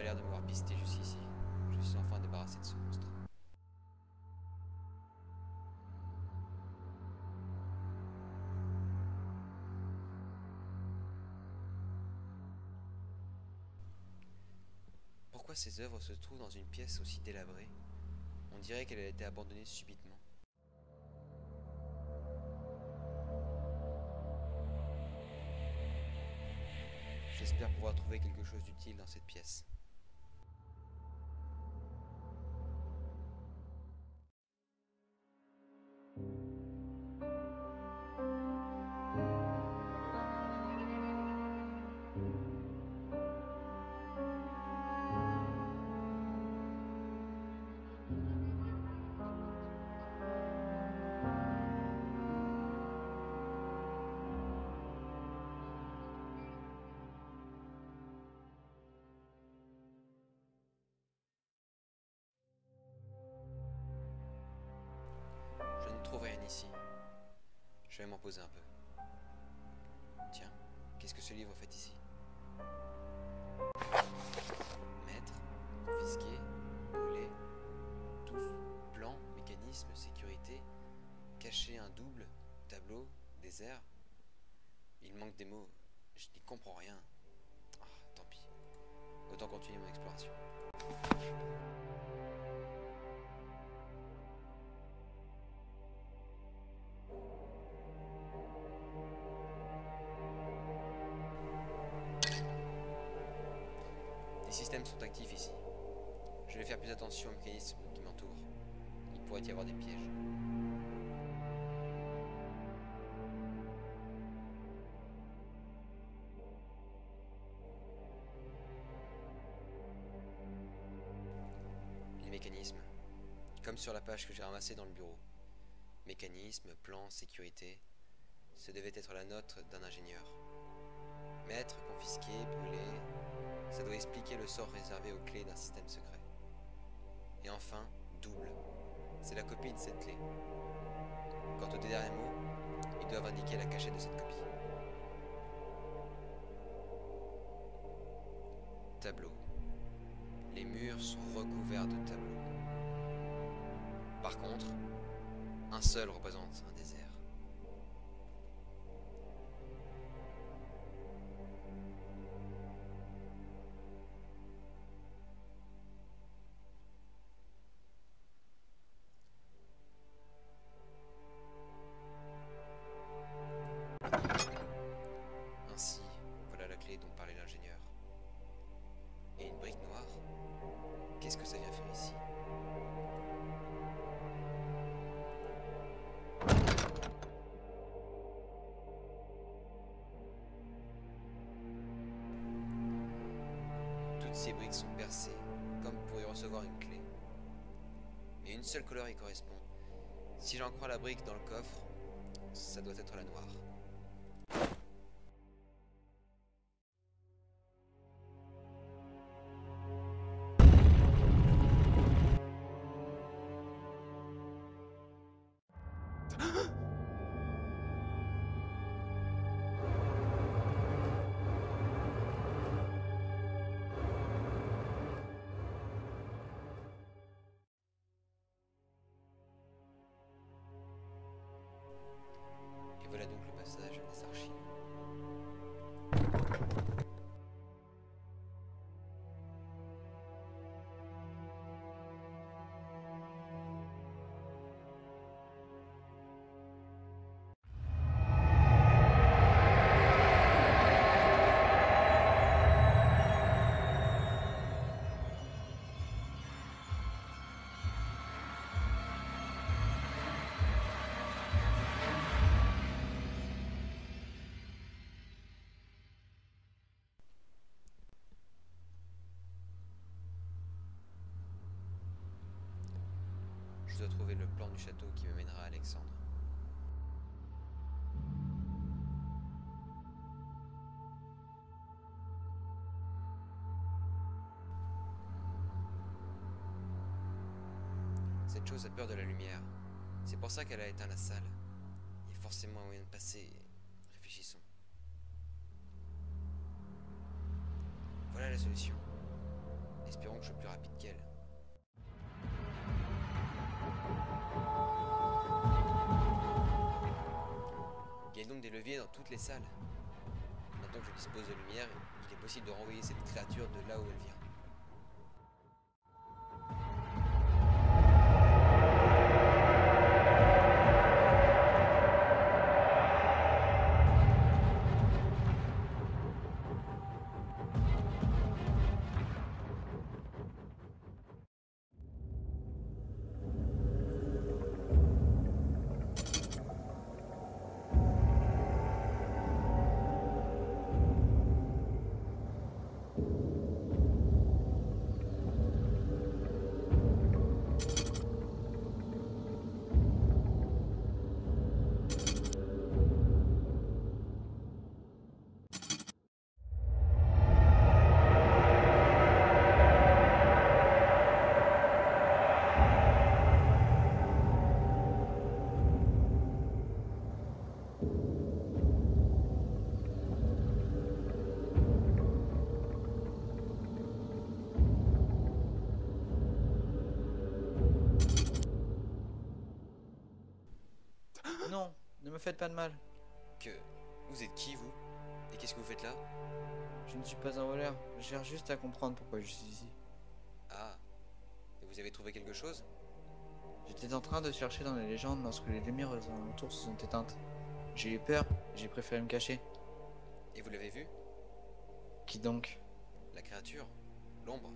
pas l'air de m'avoir pisté jusqu'ici. Je suis enfin débarrassé de ce monstre. Pourquoi ces œuvres se trouvent dans une pièce aussi délabrée? On dirait qu'elle a été abandonnée subitement. J'espère pouvoir trouver quelque chose d'utile dans cette pièce. Je ne trouve rien ici. Je vais m'en poser un peu. Tiens, qu'est-ce que ce livre fait ici? Maître, confisqué, brûlé, tous, plan, mécanisme, sécurité, caché, un double, tableau, désert. Il manque des mots, je n'y comprends rien. Ah, tant pis. Autant continuer mon exploration. Les systèmes sont actifs ici. Je vais faire plus attention aux mécanismes qui m'entourent. Il pourrait y avoir des pièges. Les mécanismes. Comme sur la page que j'ai ramassée dans le bureau. Mécanisme, plan, sécurité. Ce devait être la note d'un ingénieur. Maître, confisqué, brûlé. Ça doit expliquer le sort réservé aux clés d'un système secret. Et enfin, double. C'est la copie de cette clé. Quant au dernier mot, ils doivent indiquer la cachette de cette copie. Tableau. Les murs sont recouverts de tableaux. Par contre, un seul représente un désert. Ainsi, voilà la clé dont parlait l'ingénieur. Et une brique noire? Qu'est-ce que ça vient faire ici? Toutes ces briques sont percées, comme pour y recevoir une clé. Mais une seule couleur y correspond. Si j'en crois la brique dans le coffre, ça doit être la noire. Et voilà donc le passage des archives. Je dois trouver le plan du château qui me mènera à Alexandre. Cette chose a peur de la lumière. C'est pour ça qu'elle a éteint la salle. Il y a forcément un moyen de passer. Réfléchissons. Voilà la solution. Espérons que je sois plus rapide qu'elle. Il y a donc des leviers dans toutes les salles. Maintenant que je dispose de lumière, il est possible de renvoyer cette créature de là où elle vient. Non, ne me faites pas de mal. Vous êtes qui, vous? Et qu'est-ce que vous faites là? Je ne suis pas un voleur. Je cherche juste à comprendre pourquoi je suis ici. Ah, et vous avez trouvé quelque chose? J'étais en train de chercher dans les légendes lorsque les lumières aux alentours se sont éteintes. J'ai eu peur et j'ai préféré me cacher. Et vous l'avez vu? Qui donc? La créature? L'ombre?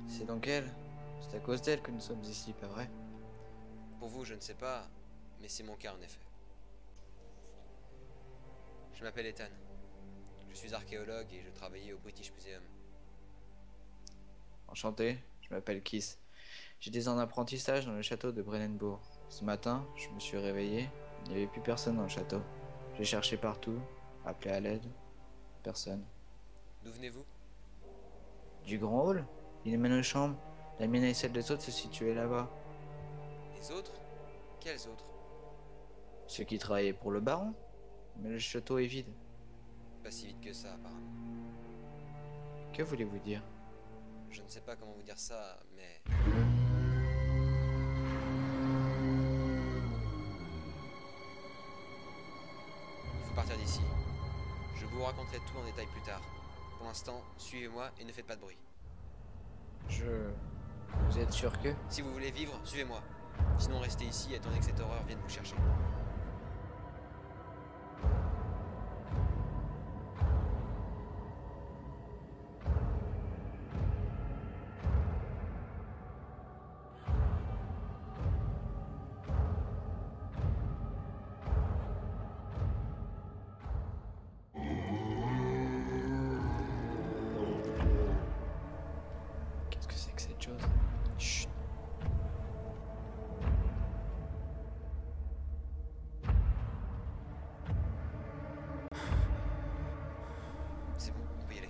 C'est donc elle. C'est à cause d'elle que nous sommes ici, pas vrai? Pour vous, je ne sais pas, mais c'est mon cas en effet. Je m'appelle Ethan. Je suis archéologue et je travaillais au British Museum. Enchanté, je m'appelle Kiss. J'étais en apprentissage dans le château de Brennenburg. Ce matin, je me suis réveillé, il n'y avait plus personne dans le château. J'ai cherché partout, appelé à l'aide, personne. D'où venez-vous? Du grand hall? Il y a nos chambres. La mienne et celle des autres se situaient là-bas. Les autres? Quels autres? Ceux qui travaillaient pour le baron? Mais le château est vide. Pas si vite que ça, apparemment. Que voulez-vous dire? Je ne sais pas comment vous dire ça, mais... Il faut partir d'ici. Je vous raconterai tout en détail plus tard. Pour l'instant, suivez-moi et ne faites pas de bruit. Vous êtes sûr que? Si vous voulez vivre, suivez-moi. Sinon, restez ici et attendez que cette horreur vienne vous chercher. Qu'est-ce que c'est que cette chose? Chut. C'est bon, on peut y aller.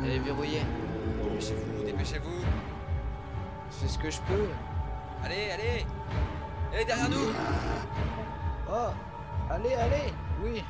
Elle est verrouillée. Dépêchez-vous, dépêchez-vous. Je fais ce que je peux. Allez, allez! Allez, derrière nous! Oh! Allez, allez! Oui!